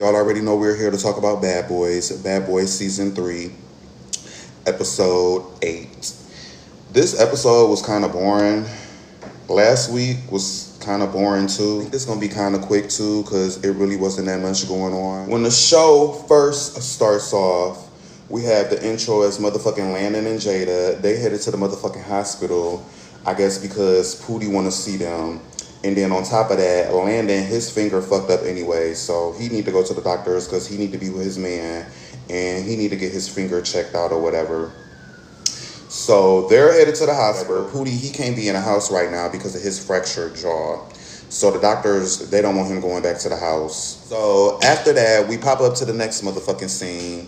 Y'all already know we're here to talk about Bad Boys. Bad Boys Season 3, Episode 8. This episode was kind of boring. Last week was kind of boring too. I think this is going to be kind of quick too because it really wasn't that much going on. When the show first starts off, we have the intro as motherfucking Landon and Jayda. They headed to the motherfucking hospital, I guess because Poodie want to see them. And then on top of that, Landon, his finger fucked up anyway, so he need to go to the doctors because he need to be with his man, and he need to get his finger checked out or whatever. So they're headed to the hospital. Poodie, he can't be in the house right now because of his fractured jaw. So the doctors, they don't want him going back to the house. So after that, we pop up to the next motherfucking scene.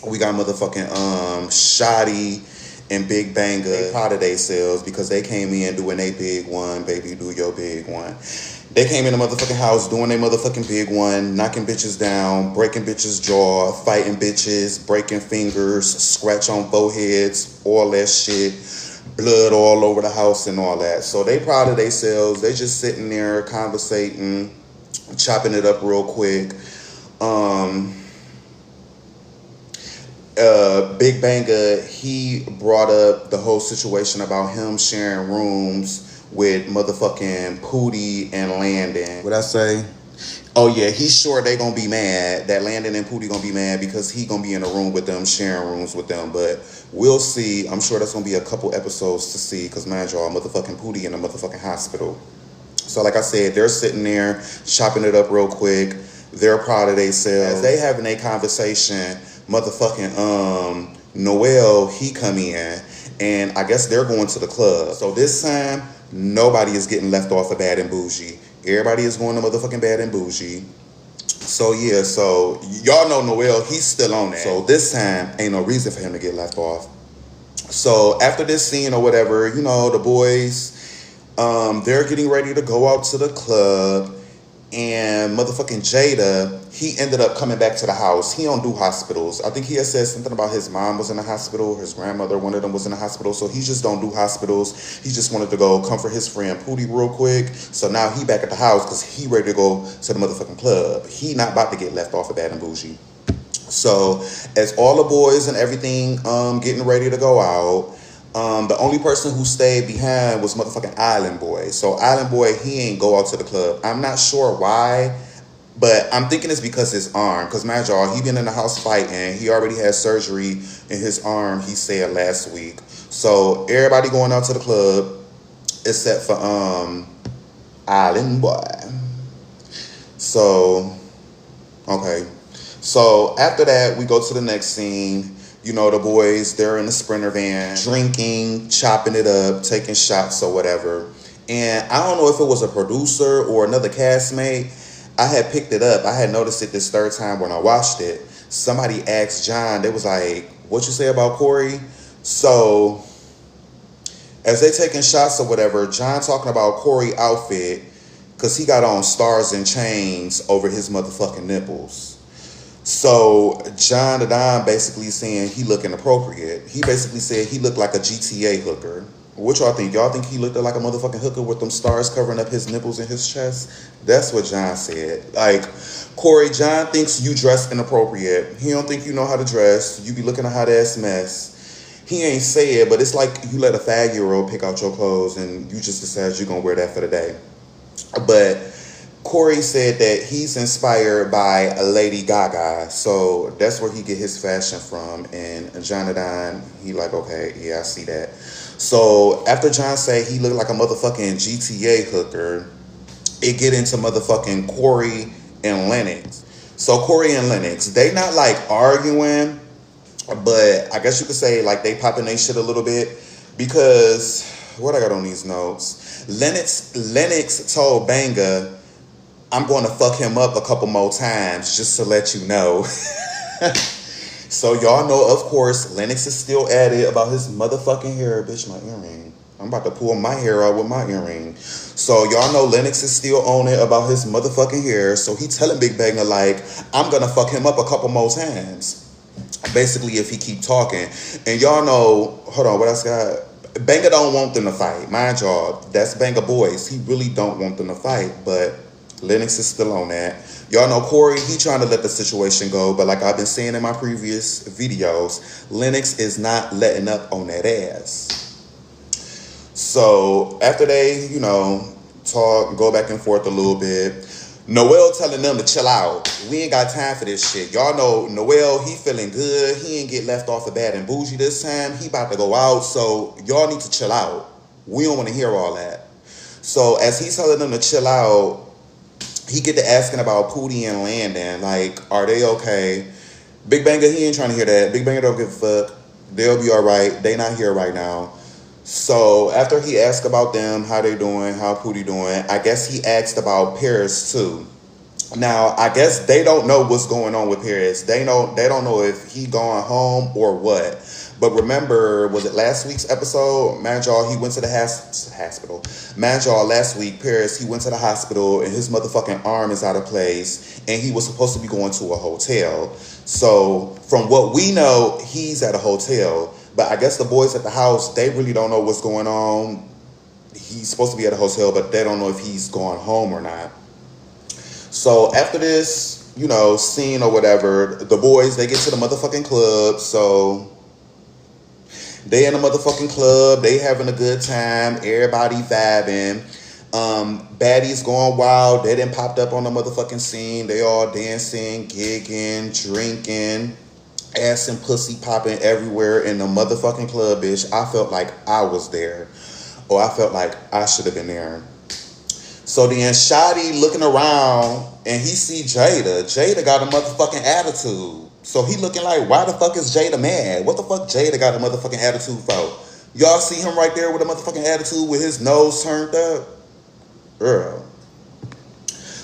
We got motherfucking Shoddy and Big Banger. They proud of themselves because they came in doing their big one. Baby, do your big one. They came in the motherfucking house doing their motherfucking big one, knocking bitches down, breaking bitches' jaw, fighting bitches, breaking fingers, scratch on foreheads, all that shit, blood all over the house and all that. So they proud of themselves. They just sitting there conversating, chopping it up real quick. Big Banger, he brought up the whole situation about him sharing rooms with motherfucking Poodie and Landon. What I say? Oh yeah, he's sure they gonna be mad, that Landon and Poodie gonna be mad because he gonna be in a room with them, sharing rooms with them, but we'll see. I'm sure that's gonna be a couple episodes to see because, man, y'all, motherfucking Poodie in the motherfucking hospital. So like I said, they're sitting there chopping it up real quick. They're proud of themselves. As they having a conversation, motherfucking Noel, he come in, and I guess they're going to the club. So this time, nobody is getting left off of Bad and Bougie. Everybody is going to motherfucking Bad and Bougie. So yeah, so y'all know Noel, he's still on that. So this time, ain't no reason for him to get left off. So after this scene or whatever, you know, the boys, they're getting ready to go out to the club. And motherfucking Jayda, he ended up coming back to the house. He don't do hospitals. I think he had said something about his mom was in the hospital, his grandmother, one of them was in the hospital. So he just don't do hospitals. He just wanted to go comfort his friend Poodie real quick. So now he back at the house because he ready to go to the motherfucking club. He not about to get left off of Bad and Bougie. So as all the boys and everything getting ready to go out, the only person who stayed behind was motherfucking Island Boy. So Island Boy, he ain't go out to the club. I'm not sure why, but I'm thinking it's because his arm. Because, man, y'all, he been in the house fighting. He already had surgery in his arm, he said last week. So everybody going out to the club except for Island Boy. So, okay. So after that, we go to the next scene. You know, the boys, they're in the Sprinter van, drinking, chopping it up, taking shots or whatever. And I don't know if it was a producer or another castmate. I had picked it up. I had noticed it this third time when I watched it. Somebody asked John, they was like, what you say about Corey? So as they taking shots or whatever, John talking about Corey outfit because he got on stars and chains over his motherfucking nipples. So John the Don basically saying he look inappropriate. He basically said he looked like a GTA hooker. What y'all think? Y'all think he looked like a motherfucking hooker with them stars covering up his nipples and his chest? That's what John said. Like, Corey, John thinks you dress inappropriate. He don't think you know how to dress. You be looking a hot ass mess. He ain't say it, but it's like you let a fag-year-old pick out your clothes and you just decide you're gonna wear that for the day. But Corey said that he's inspired by Lady Gaga, so that's where he get his fashion from. And Jonathan, he like, okay, yeah, I see that. So after John said he looked like a motherfucking GTA hooker, it get into motherfucking Corey and Lennox. So Corey and Lennox, they not like arguing, but I guess you could say like they popping their shit a little bit because what I got on these notes, Lennox told Banger, I'm going to fuck him up a couple more times just to let you know. So y'all know, of course, Lennox is still at it about his motherfucking hair. Bitch, my earring. I'm about to pull my hair out with my earring. So y'all know Lennox is still on it about his motherfucking hair. So he telling Big Banger like, I'm going to fuck him up a couple more times. Basically, if he keep talking. And y'all know, hold on, what else got? Banger don't want them to fight. Mind y'all, that's Banger boys. He really don't want them to fight. But Lennox is still on that. Y'all know Corey, he trying to let the situation go, but like I've been saying in my previous videos, Lennox is not letting up on that ass. So after they, talk, go back and forth a little bit, Noel telling them to chill out. We ain't got time for this shit. Y'all know Noel, he feeling good. He ain't get left off the bad and bougie this time. He about to go out, so y'all need to chill out. We don't want to hear all that. So as he's telling them to chill out, he get to asking about Poodie and Landon. Like, are they okay? Big Banger, he ain't trying to hear that. Big Banger don't give a fuck. They'll be all right. They not here right now. So after he asked about them, how they doing, how Poodie doing, I guess he asked about Paris too. Now, I guess they don't know what's going on with Paris. They don't know if he going home or what. But remember, was it last week's episode? Man, y'all, he went to the hospital. Man, y'all, last week, Paris, he went to the hospital and his motherfucking arm is out of place and he was supposed to be going to a hotel. So from what we know, he's at a hotel. But I guess the boys at the house, they really don't know what's going on. He's supposed to be at a hotel, but they don't know if he's going home or not. So after this, scene or whatever, the boys, they get to the motherfucking club. So they in the motherfucking club. They having a good time. Everybody vibing. Baddies going wild. They done popped up on the motherfucking scene. They all dancing, gigging, drinking. Ass and pussy popping everywhere in the motherfucking club, bitch. I felt like I was there. Or I felt like I should have been there. So then Shotty looking around and he see Jayda. Jayda got a motherfucking attitude. So he looking like, why the fuck is Jayda mad? What the fuck Jayda got a motherfucking attitude for? Y'all see him right there with a motherfucking attitude with his nose turned up? Girl.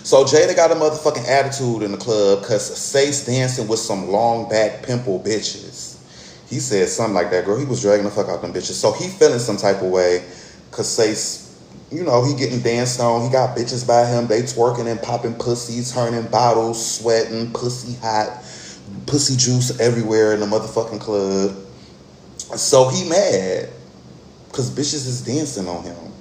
So Jayda got a motherfucking attitude in the club because Seis dancing with some long back pimple bitches. He said something like that, girl. He was dragging the fuck out them bitches. So he feeling some type of way because Seis, he getting danced on. He got bitches by him. They twerking and popping pussies, turning bottles, sweating, pussy hot, pussy juice everywhere in the motherfucking club. So he mad because bitches is dancing on him.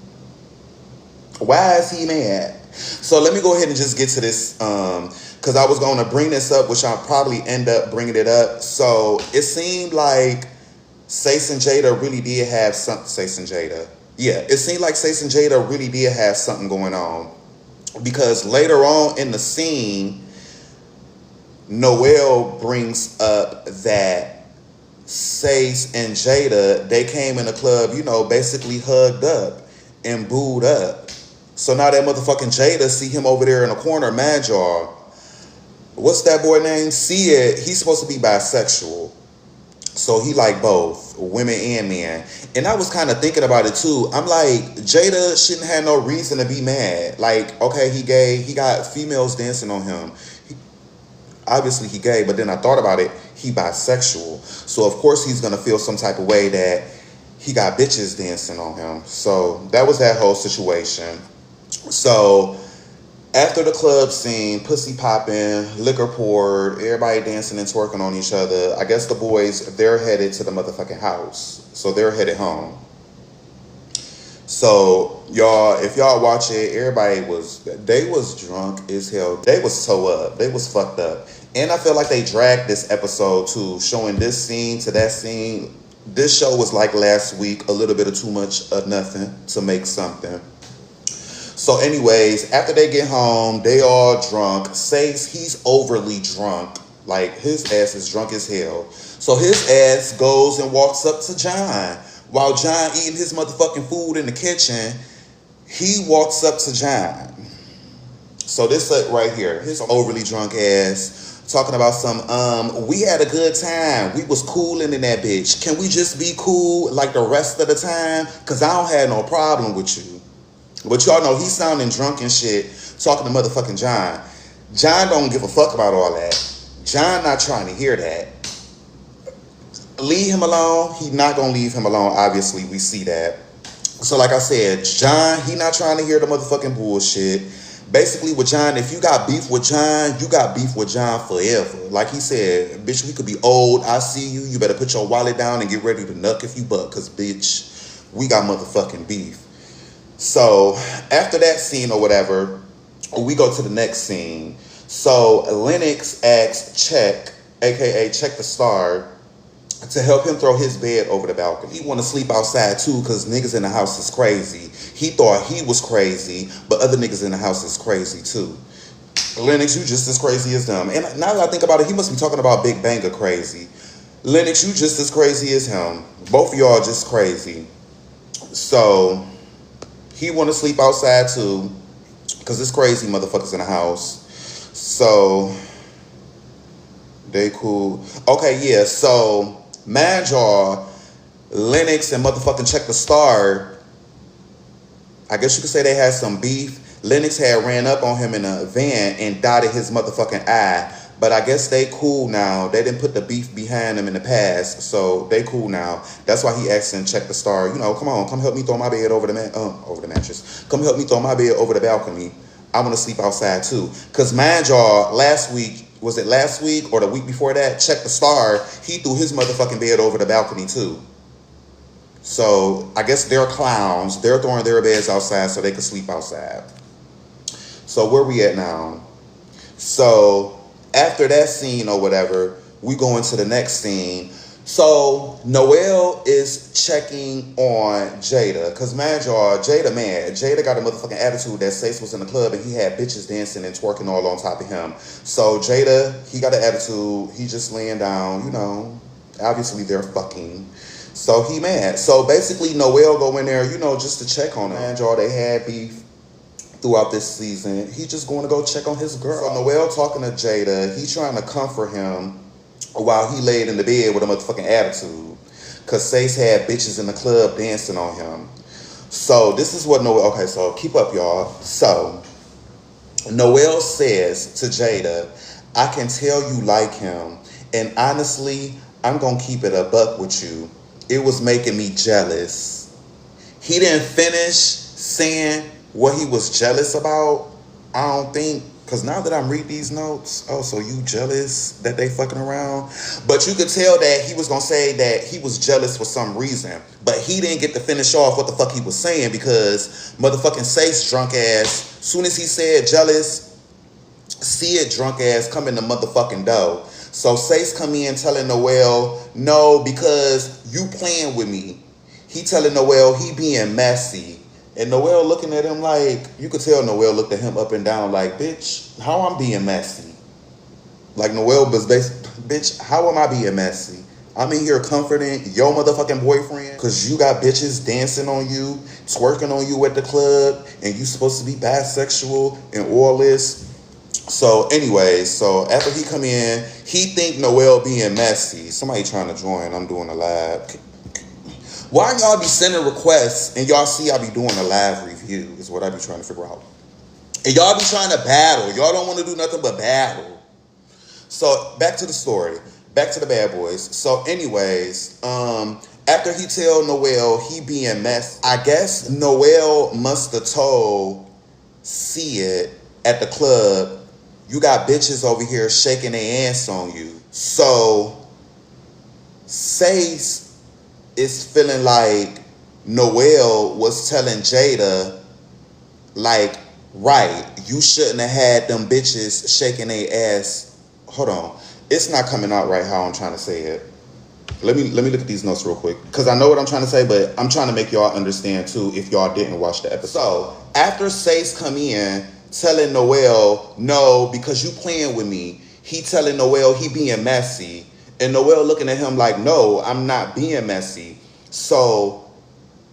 Why is he mad? So let me go ahead and just get to this because I was going to bring this up, which I'll probably end up bringing it up. So it seemed like Seis and Jayda really did have something. Seis and Jayda. Yeah, it seemed like Seis and Jayda really did have something going on. Because later on in the scene, Noel brings up that Seis and Jayda, they came in the club, basically hugged up and booed up. So now that motherfucking Jayda see him over there in the corner, mad y'all. What's that boy name? Sid, he's supposed to be bisexual. So he like both, women and men. And I was kind of thinking about it too. I'm like, Jayda shouldn't have no reason to be mad. Like, okay, he gay. He got females dancing on him. Obviously he gay, but then I thought about it. He bisexual. So of course he's going to feel some type of way that he got bitches dancing on him. So that was that whole situation. So after the club scene, pussy popping, liquor poured, everybody dancing and twerking on each other, I guess the boys, they're headed to the motherfucking house. So they're headed home. So y'all, if y'all watch it, they was drunk as hell. They was toe up. They was fucked up. And I feel like they dragged this episode too, showing this scene to that scene. This show was like last week, a little bit of too much of nothing to make something. So anyways, after they get home, they all drunk. Seis, he's overly drunk. Like, his ass is drunk as hell. So his ass goes and walks up to John. While John eating his motherfucking food in the kitchen, he walks up to John. So this right here, his overly drunk ass, talking about some, we had a good time. We was cooling in that bitch. Can we just be cool like the rest of the time? Because I don't have no problem with you. But y'all know he's sounding drunk and shit, talking to motherfucking John. John don't give a fuck about all that. John not trying to hear that. Leave him alone. He not going to leave him alone. Obviously, we see that. So like I said, John, he not trying to hear the motherfucking bullshit. Basically with John, if you got beef with John, you got beef with John forever. Like he said, bitch, we could be old. I see you. You better put your wallet down and get ready to knuck if you buck. Because, bitch, we got motherfucking beef. So after that scene or whatever, we go to the next scene. So Lennox asks Check, aka Check the Star, to help him throw his bed over the balcony. He want to sleep outside too because niggas in the house is crazy. He thought he was crazy, but other niggas in the house is crazy too. Lennox, you just as crazy as them. And now that I think about it, he must be talking about Big Banger crazy. Lennox, you just as crazy as him. Both of y'all just crazy. So he want to sleep outside too because it's crazy motherfuckers in the house. So they cool. Okay, yeah, so mind y'all, Lennox and motherfucking Check the Star, I guess you could say they had some beef. Lennox had ran up on him in a van and dotted his motherfucking eye. But I guess they cool now. They didn't put the beef behind them in the past, so they cool now. That's why he asked him, Check the Star, you know, come on, come help me throw my bed over the mattress. Come help me throw my bed over the balcony. I want to sleep outside too. Because mind y'all, last week, was it last week or the week before that? Check the Star, he threw his motherfucking bed over the balcony too. So I guess they're clowns. They're throwing their beds outside so they can sleep outside. So where we at now? So after that scene or whatever, we go into the next scene. So Noelle is checking on Jayda. Because mind y'all, Jayda got a motherfucking attitude that Seis was in the club and he had bitches dancing and twerking all on top of him. So Jayda, he got an attitude. He just laying down, you know. Obviously they're fucking. So he mad. So basically Noelle go in there, you know, just to check on him. Mind y'all, they had beef throughout this season. He just going to go check on his girl. So Noelle talking to Jayda. He trying to comfort him while he laid in the bed with a motherfucking attitude. Because Seis had bitches in the club dancing on him. So this is what Noelle... Okay, so keep up, y'all. So Noelle says to Jayda, I can tell you like him. And honestly, I'm going to keep it a buck with you. It was making me jealous. He didn't finish saying what he was jealous about, I don't think, because now that I'm reading these notes, oh, so you jealous that they fucking around? But you could tell that he was going to say that he was jealous for some reason, but he didn't get to finish off what the fuck he was saying because motherfucking Seis drunk ass, soon as he said jealous, see it drunk ass come in the motherfucking door. So Seis come in telling Noelle, no, because you playing with me. He telling Noelle he being messy. And Noelle looking at him like, you could tell Noelle looked at him up and down like, bitch, how I'm being messy? Like Noelle was basically, bitch, how am I being messy? I'm in here comforting your motherfucking boyfriend because you got bitches dancing on you, twerking on you at the club, and you supposed to be bisexual and all this. So anyways, so after he come in, he think Noelle being messy. Somebody trying to join, I'm doing a live. Why y'all be sending requests and y'all see I be doing a live review is what I be trying to figure out. And y'all be trying to battle. Y'all don't want to do nothing but battle. So back to the story. Back to the bad boys. So anyways, after he tell Noelle he being messy, I guess Noelle must have told See It at the club, you got bitches over here shaking their ass on you. So Seis is feeling like Noelle was telling Jayda, like, right, you shouldn't have had them bitches shaking their ass. Hold on. It's not coming out right how I'm trying to say it. Let me look at these notes real quick. Because I know what I'm trying to say, but I'm trying to make y'all understand too if y'all didn't watch the episode. So, after Seis come in telling Noelle, no, because you playing with me, he telling Noelle he being messy. And Noelle looking at him like, no, I'm not being messy. So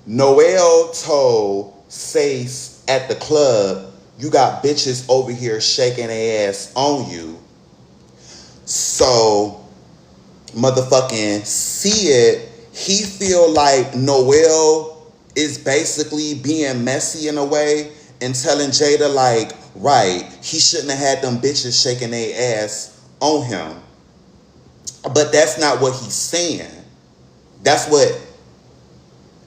Noelle told Seis at the club, you got bitches over here shaking their ass on you. So motherfucking See It, he feel like Noelle is basically being messy in a way and telling Jayda like, right, he shouldn't have had them bitches shaking their ass on him. But that's not what he's saying. That's what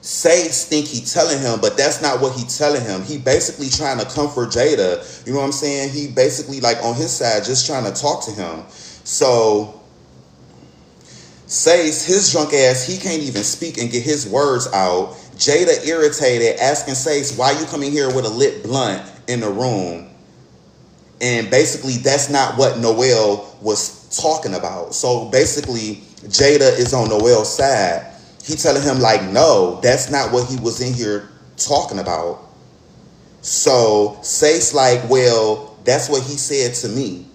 Seis think he telling him, but that's not what he telling him. He basically trying to comfort Jayda. You know what I'm saying? He basically like on his side just trying to talk to him. So Seis, his drunk ass, he can't even speak and get his words out. Jayda irritated, asking Seis, why you coming here with a lit blunt in the room? And basically, that's not what Noel was talking about. So basically, Jayda is on Noel's side. He telling him like, no, that's not what he was in here talking about. So Seis like, well, that's what he said to me.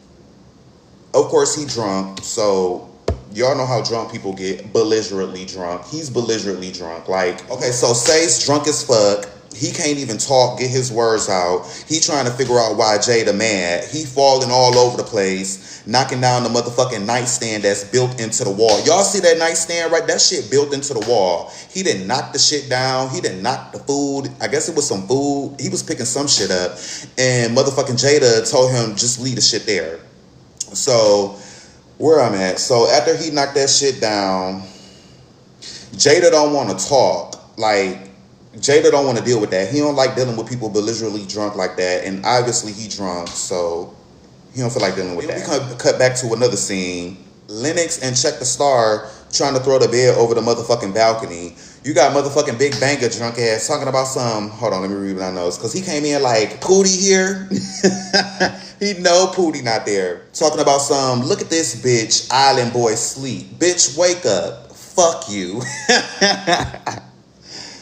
Of course, he drunk. So y'all know how drunk people get, belligerently drunk. He's belligerently drunk. Like, okay, so Seis drunk as fuck. He can't even talk, get his words out. He trying to figure out why Jayda mad. He falling all over the place, knocking down the motherfucking nightstand that's built into the wall. Y'all see that nightstand, right? That shit built into the wall. He didn't knock the shit down. He didn't knock the food. I guess it was some food. He was picking some shit up. And motherfucking Jayda told him, just leave the shit there. So, where I'm at. So, after he knocked that shit down, Jayda don't want to talk. Like, Jayda don't want to deal with that. He don't like dealing with people belligerently drunk like that. And obviously he drunk, so he don't feel like dealing with that. We cut back to another scene. Lennox and Check the Star trying to throw the bed over the motherfucking balcony. You got motherfucking Big Banger drunk ass talking about some... Hold on, let me read my notes. Because he came in like, Poodie here? He know Poodie not there. Talking about some, look at this bitch, island boy sleep. Bitch, wake up. Fuck you.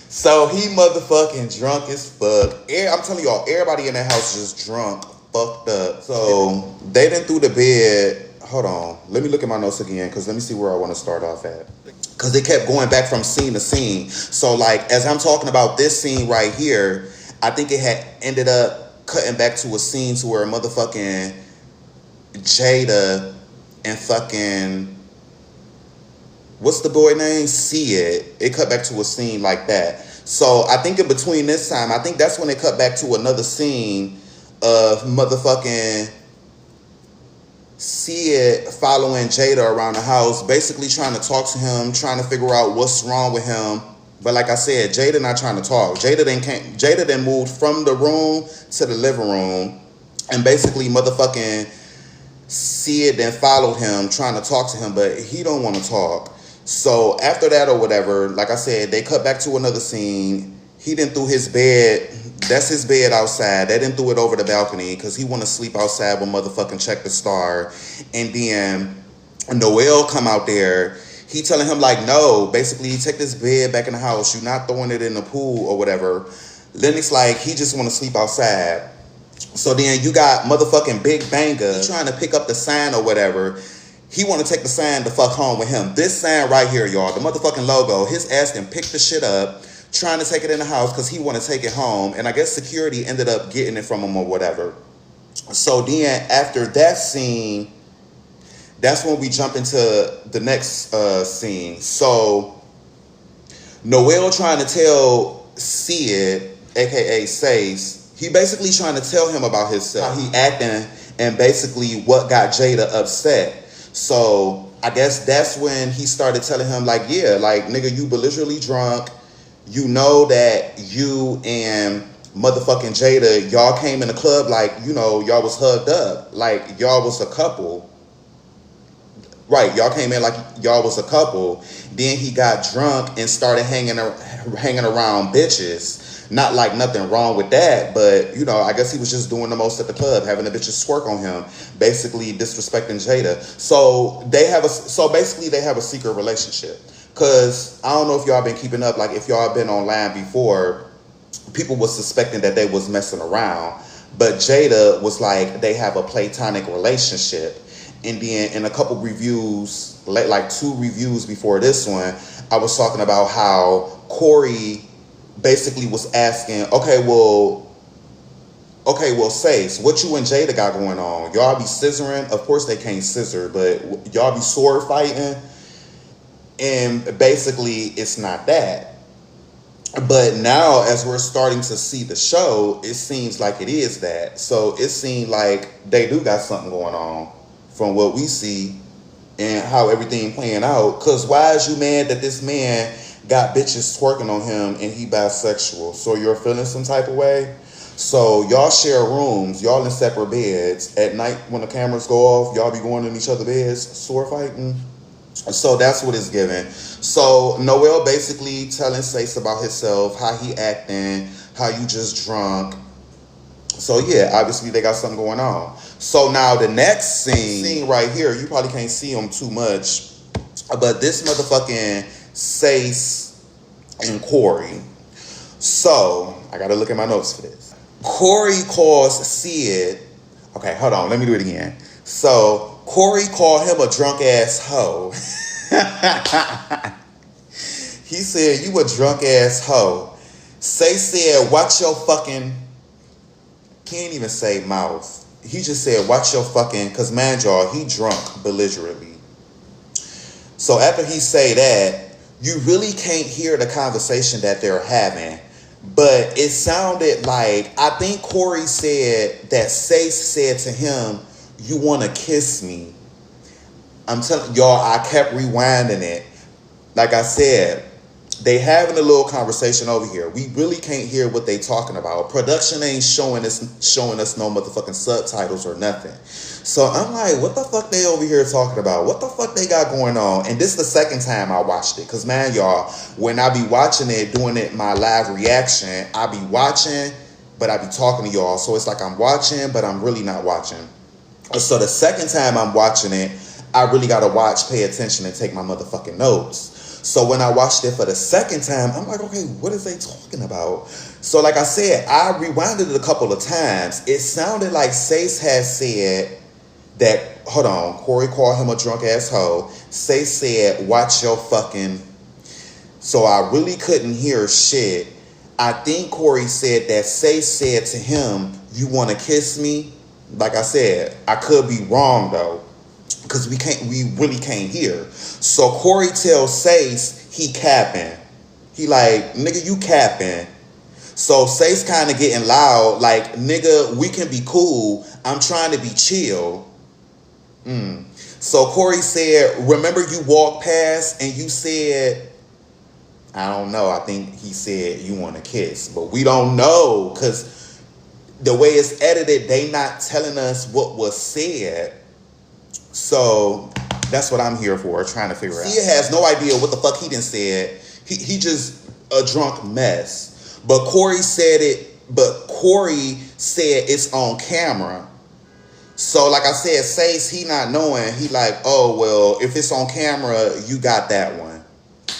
So he motherfucking drunk as fuck. I'm telling y'all, everybody in that house just drunk, fucked up. So they done threw the bed. Hold on. Let me look at my notes again, because let me see where I want to start off at. Because they kept going back from scene to scene. So like, as I'm talking about this scene right here, I think it had ended up cutting back to a scene to where motherfucking Jayda and fucking... What's the boy name? See it. It cut back to a scene like that. So I think in between this time, I think that's when it cut back to another scene of motherfucking See It following Jayda around the house, basically trying to talk to him, trying to figure out what's wrong with him. But like I said, Jayda not trying to talk. Jayda then moved from the room to the living room, and basically motherfucking See It then followed him, trying to talk to him, but he don't want to talk. So after that or whatever, like I said, they cut back to another scene. He didn't threw his bed. That's his bed outside. They didn't threw it over the balcony because he want to sleep outside with motherfucking Check the Star. And then Noel come out there. He telling him like, no, basically take this bed back in the house. You're not throwing it in the pool or whatever. Lennox like, he just want to sleep outside. So then you got motherfucking Big Banger trying to pick up the sign or whatever. He want to take the sign to fuck home with him. This sign right here, y'all, the motherfucking logo, his ass then picked the shit up, trying to take it in the house because he want to take it home. And I guess security ended up getting it from him or whatever. So then after that scene, that's when we jump into the next scene. So Noel trying to tell See It, a.k.a. Seis, he basically trying to tell him about himself, how he acting, and basically what got Jayda upset. So I guess that's when he started telling him like, yeah, like, nigga, you belligerently drunk. You know that you and motherfucking Jayda, y'all came in the club like, you know, y'all was hugged up. Like, y'all was a couple. Right, y'all came in like y'all was a couple. Then he got drunk and started hanging around bitches. Not like nothing wrong with that, but, you know, I guess he was just doing the most at the club, having the bitches twerk on him, basically disrespecting Jayda. So basically they have a secret relationship. Because I don't know if y'all been keeping up, like if y'all been online before, people was suspecting that they was messing around. But Jayda was like, they have a platonic relationship. And then in a couple reviews, like 2 reviews before this one, I was talking about how Corey basically was asking, okay, well, Seis, what you and Jayda got going on? Y'all be scissoring? Of course they can't scissor, but y'all be sword fighting? And basically it's not that. But now as we're starting to see the show, it seems like it is that. So it seemed like they do got something going on from what we see and how everything playing out. Because why is you mad that this man got bitches twerking on him and he bisexual? So you're feeling some type of way? So y'all share rooms, y'all in separate beds. At night when the cameras go off, y'all be going in each other's beds, sword fighting. So that's what it's giving. So Noel basically telling Seis about himself, how he acting, how you just drunk. So yeah, obviously they got something going on. So now the next scene right here, you probably can't see them too much, but this motherfucking Seis and Corey. So I gotta look at my notes for this. Corey calls Sid. Okay, hold on, let me do it again. So Corey called him a drunk ass hoe. He said, "You a drunk ass hoe." Seis said, "Watch your fucking," can't even say mouth. He just said, "Watch your fucking," because man, y'all, he drunk belligerently. So after he say that, you really can't hear the conversation that they're having. But it sounded like, I think Corey said that Seis said to him, "You want to kiss me?" I'm telling y'all, I kept rewinding it. Like I said, they having a little conversation over here. We really can't hear what they talking about. Production ain't showing us no motherfucking subtitles or nothing. So I'm like, what the fuck they over here talking about? What the fuck they got going on? And this is the second time I watched it. Because, man, y'all, when I be watching it, doing it, my live reaction, I be watching, but I be talking to y'all. So it's like I'm watching, but I'm really not watching. So the second time I'm watching it, I really got to watch, pay attention, and take my motherfucking notes. So when I watched it for the second time, I'm like, okay, what is they talking about? So like I said, I rewinded it a couple of times. It sounded like Seis has said that, hold on, Corey called him a drunk ass hoe. Seis said, "Watch your fucking," so I really couldn't hear shit. I think Corey said that Seis said to him, "You want to kiss me?" Like I said, I could be wrong though, because we really can't hear. So Corey tells Seis he capping. He like, "Nigga, you capping." So Seis kind of getting loud, like, "Nigga, we can be cool. I'm trying to be chill." So Corey said, "Remember you walked past and you said," I don't know, I think he said, "You want to kiss." But we don't know, because the way it's edited, they not telling us what was said. So that's what I'm here for, trying to figure out. He has no idea what the fuck he done said. He just a drunk mess. But Corey said it's on camera. So like I said, Seis, he not knowing. He like, "Oh, well, if it's on camera, you got that one.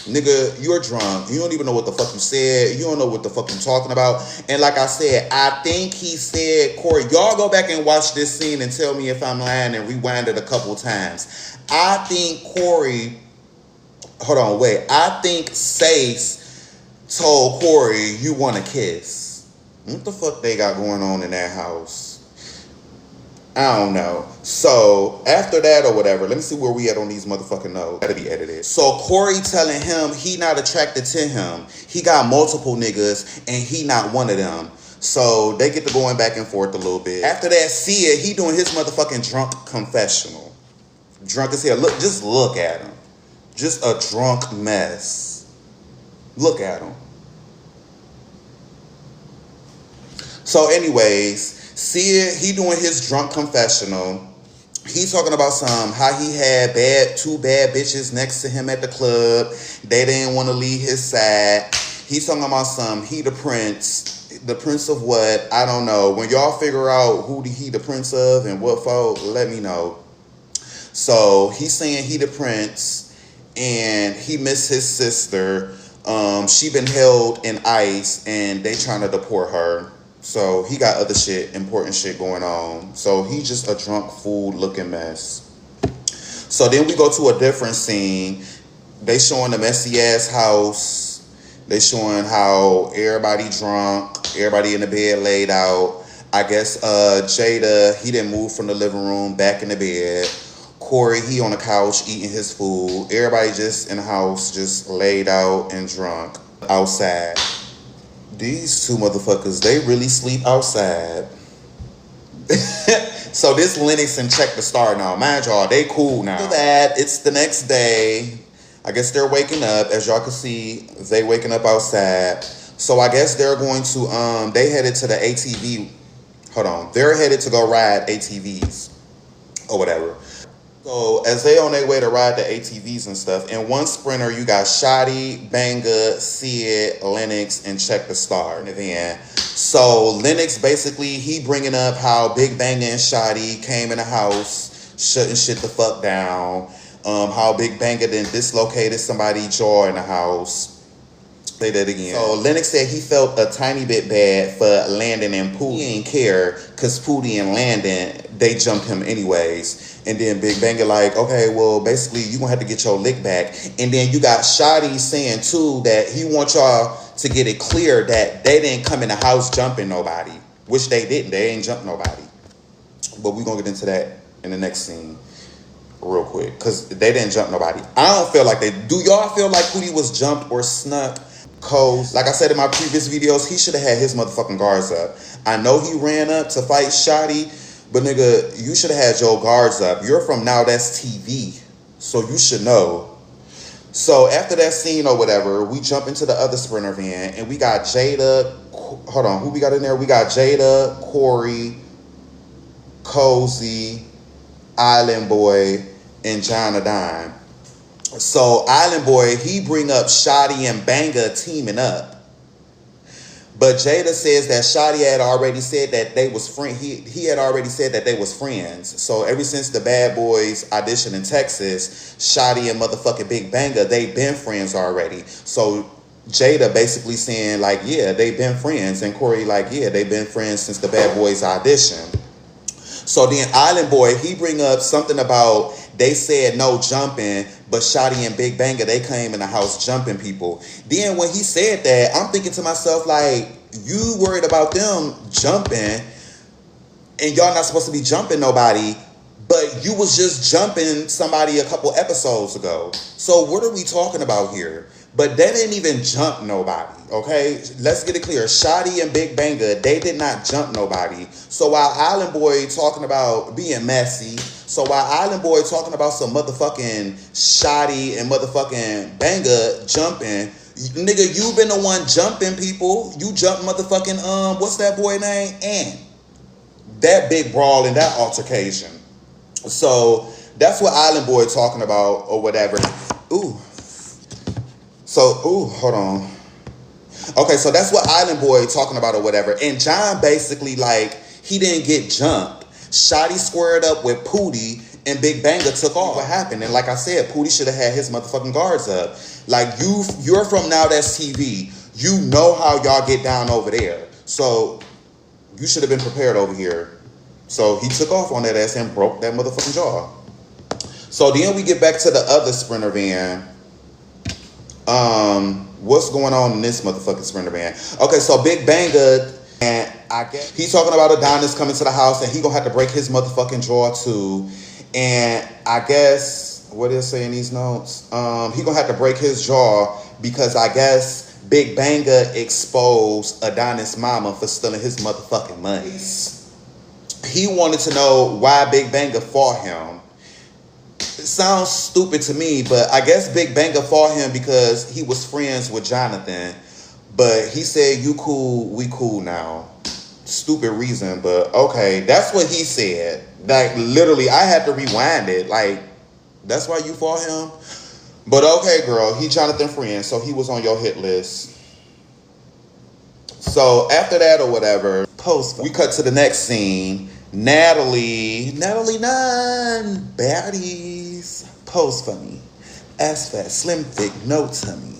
Nigga, you're drunk. You don't even know what the fuck you said. You don't know what the fuck you talking about." And like I said, I think he said, Corey, y'all go back and watch this scene and tell me if I'm lying and rewind it a couple times. I think Corey, hold on, wait. I think Seis told Corey, "You want to kiss." What the fuck they got going on in that house? I don't know. So after that or whatever, let me see where we at on these motherfucking notes. Gotta be edited. So Corey telling him he not attracted to him. He got multiple niggas and he not one of them. So they get to going back and forth a little bit. After that, Sid, he doing his motherfucking drunk confessional. Drunk as hell. Look, just look at him. Just a drunk mess. Look at him. So anyways, Sid, he doing his drunk confessional. He talking about how he had two bad bitches next to him at the club. They didn't want to leave his side. He's talking about he the prince. The prince of what? I don't know. When y'all figure out who he the prince of and what for, let me know. So he's saying he the prince and he missed his sister. She been held in ICE and they trying to deport her. So he got other shit, important shit going on. So he's just a drunk fool looking mess. So then we go to a different scene. They showing the messy ass house. They showing how everybody drunk, everybody in the bed laid out. I guess Jayda, he didn't move from the living room back in the bed. Corey, he on the couch eating his food. Everybody just in the house, just laid out and drunk outside. These two motherfuckers, they really sleep outside. So this Lennox and Check the Star now. Mind y'all, they cool now. After that, it's the next day. I guess they're waking up. As y'all can see, they waking up outside. So I guess they're going to, they headed to the ATV. Hold on. They're headed to go ride ATVs or whatever. So as they on their way to ride the ATVs and stuff, in one sprinter you got Shotty, Banga, Sid, Lennox, and Check the Star in the van. So Lennox basically he bringing up how Big Banga and Shotty came in the house, shutting shit the fuck down. How Big Banga then dislocated somebody's jaw in the house. Say that again. So Lennox said he felt a tiny bit bad for Landon and Poodie. He ain't care because Poodie and Landon, they jumped him anyways. And then Big Banga like, okay, well, basically, you going to have to get your lick back. And then you got Shotty saying, too, that he wants y'all to get it clear that they didn't come in the house jumping nobody. Which they didn't. They ain't jumped nobody. But we're going to get into that in the next scene real quick. Because they didn't jump nobody. I don't feel like they... Do y'all feel like Poodie was jumped or snuck? Cause, like I said in my previous videos, he should have had his motherfucking guards up. I know he ran up to fight Shotty, but nigga, you should have had your guards up. You're from Now That's TV, so you should know. So after that scene or whatever, we jump into the other sprinter van, and we got Jayda. Hold on, who we got in there? We got Jayda, Corey, Cozy, Island Boy, and John a Dime. So Island Boy, he bring up Shotty and Banga teaming up. But Jayda says that Shotty had already said that they was friends. He had already said that they was friends. So ever since the Bad Boys audition in Texas, Shotty and motherfucking Big Banga, they been friends already. So Jayda basically saying like, yeah, they been friends. And Corey like, yeah, they been friends since the Bad Boys audition. So then Island Boy, he bring up something about they said no jumping, but Shotty and Big Banga, they came in the house jumping people. Then when he said that, I'm thinking to myself, like, you worried about them jumping, and y'all not supposed to be jumping nobody, but you was just jumping somebody a couple episodes ago. So what are we talking about here? But they didn't even jump nobody, okay? Let's get it clear. Shotty and Big Banga, they did not jump nobody. So while Island Boy talking about being messy, so while Island Boy talking about some motherfucking Shotty and motherfucking Banga jumping, nigga, you been the one jumping people. You jump motherfucking, what's that boy name? And that big brawl and that altercation. So that's what Island Boy talking about or whatever. Ooh. So, ooh, hold on. Okay, so that's what Island Boy talking about or whatever. And John basically, like, he didn't get jumped. Shotty squared up with Poodie and Big Banga took off. What happened? And like I said, Poodie should have had his motherfucking guards up. Like, you're from Now That's TV. You know how y'all get down over there. So, you should have been prepared over here. So, he took off on that ass and broke that motherfucking jaw. So, then we get back to the other sprinter van. What's going on in this motherfucking sprinter van? Okay, so Big Banga, and I guess he's talking about Adonis coming to the house and he gonna have to break his motherfucking jaw too. And I guess, what is saying these notes? He gonna have to break his jaw because I guess Big Banga exposed Adonis' mama for stealing his motherfucking monies. He wanted to know why Big Banga fought him. It sounds stupid to me, but I guess Big Banga fought him because he was friends with Jonathan. But he said, you cool, we cool now. Stupid reason, but okay. That's what he said. Like, literally, I had to rewind it. Like, that's why you fought him? But okay, girl, he Jonathan friend, so he was on your hit list. So after that or whatever, we cut to the next scene. Natalie Nunn, baddies, pose for me, ass fat, slim thick, no tummy.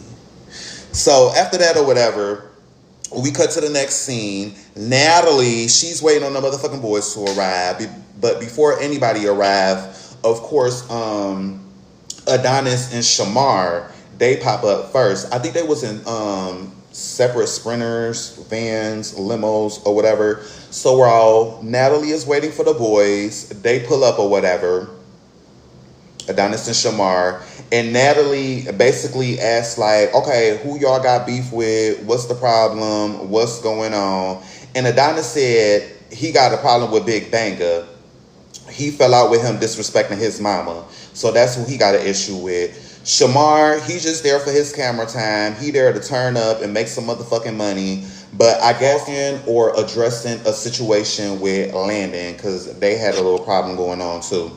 So after that or whatever, we cut to the next scene. Natalie, she's waiting on the motherfucking boys to arrive. But before anybody arrive, of course, Adonis and Shamar, they pop up first. I think they was in separate sprinters, vans, limos, or whatever. So while Natalie is waiting for the boys, they pull up or whatever, Adonis and Shamar, and Natalie basically asks like, okay, who y'all got beef with? What's the problem? What's going on? And Adonis said he got a problem with Big Banga. He fell out with him disrespecting his mama. So that's who he got an issue with. Shamar, he's just there for his camera time. He there to turn up and make some motherfucking money. But I guess or addressing a situation with Landon because they had a little problem going on too.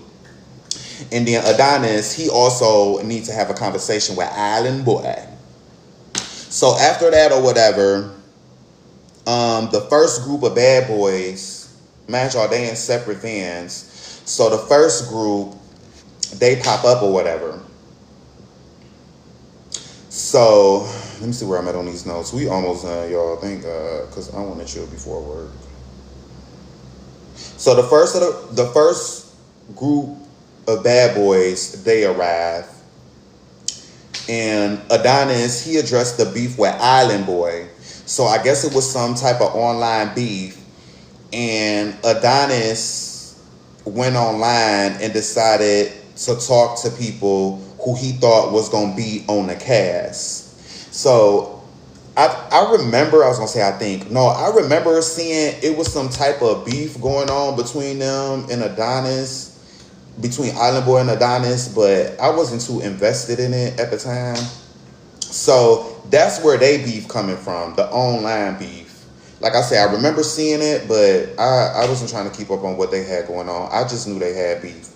And then Adonis, he also needs to have a conversation with Island Boy. So after that or whatever, the first group of bad boys, mind y'all, they in separate vans. So the first group, they pop up or whatever. So let me see where I'm at on these notes. We almost done, y'all. Thank God, because I want to chill before work. So the first group of bad boys, they arrive. And Adonis, he addressed the beef with Island Boy. So I guess it was some type of online beef. And Adonis went online and decided to talk to people who he thought was going to be on the cast. So I remember, I remember seeing it was some type of beef going on between them and Adonis. Between Island Boy and Adonis, but I wasn't too invested in it at the time. So that's where they beef coming from, the online beef. Like I said, I remember seeing it, but I wasn't trying to keep up on what they had going on. I just knew they had beef.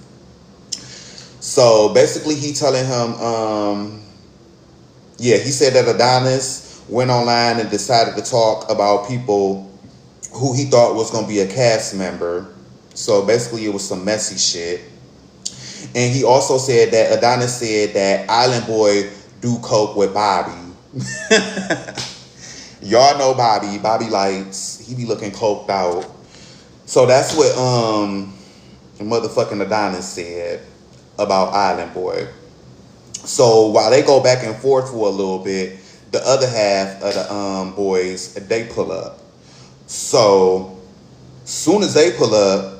So basically he telling him, he said that Adonis went online and decided to talk about people who he thought was going to be a cast member. So basically it was some messy shit. And he also said that Adonis said that Island Boy do coke with Bobby. Y'all know Bobby. Bobby Lights. He be looking coked out. So that's what motherfucking Adonis said about Island Boy. So while they go back and forth for a little bit, the other half of the boys, they pull up. So soon as they pull up,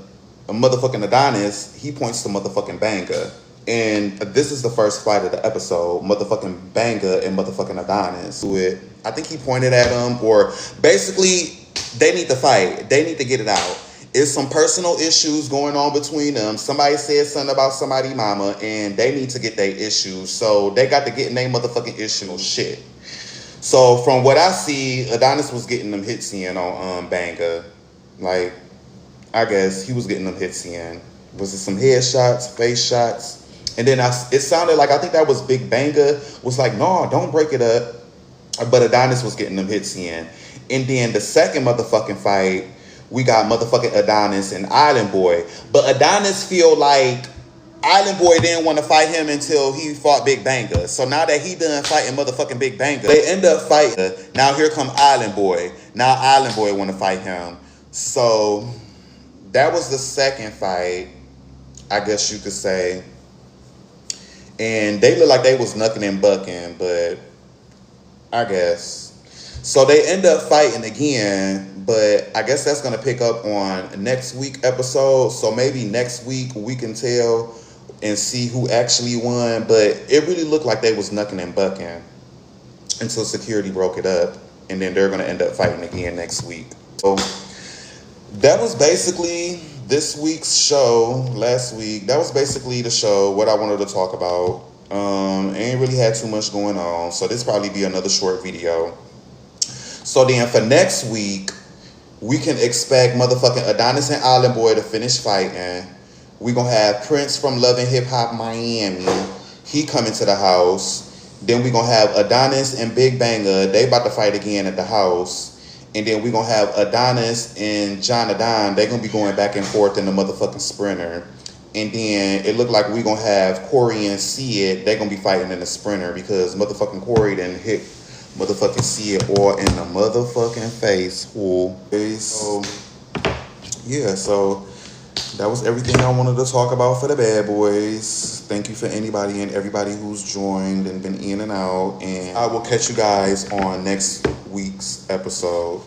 a motherfucking Adonis, he points to motherfucking Banga. And this is the first fight of the episode. Motherfucking Banga and motherfucking Adonis. I think he pointed at him, or basically, they need to fight. They need to get it out. It's some personal issues going on between them. Somebody said something about somebody's mama, and they need to get their issues. So they got to get in their motherfucking issue shit. So from what I see, Adonis was getting them hits in on Banga. Like, I guess he was getting them hits in. Was it some headshots, face shots? And then it sounded like, I think that was Big Banga was like, no, don't break it up. But Adonis was getting them hits in. And then the second motherfucking fight, we got motherfucking Adonis and Island Boy. But Adonis feel like Island Boy didn't want to fight him until he fought Big Banga. So now that he done fighting motherfucking Big Banga, they end up fighting. Now here come Island Boy. Now Island Boy want to fight him. So that was the second fight, I guess you could say. And they look like they was knucking and bucking, but I guess. So they end up fighting again, but I guess that's going to pick up on next week episode. So maybe next week we can tell and see who actually won. But it really looked like they was knucking and bucking until security broke it up. And then they're going to end up fighting again next week. So that was basically this week's show. Last week, that was basically the show, what I wanted to talk about. Ain't really had too much going on, so this probably be another short video. So then for next week, we can expect motherfucking Adonis and Island Boy to finish fighting. We gonna have Prince from Love and Hip Hop Miami. He coming to the house. Then we gonna have Adonis and Big Banga. They about to fight again at the house. And then we're going to have Adonis and Jonadon. They're going to be going back and forth in the motherfucking sprinter. And then it looked like we're going to have Corey and Sid. They're going to be fighting in the sprinter because motherfucking Corey didn't hit motherfucking Sid or in the motherfucking face. Ooh. So, yeah, so that was everything I wanted to talk about for the bad boys. Thank you for anybody and everybody who's joined and been in and out. And I will catch you guys on next week's episode.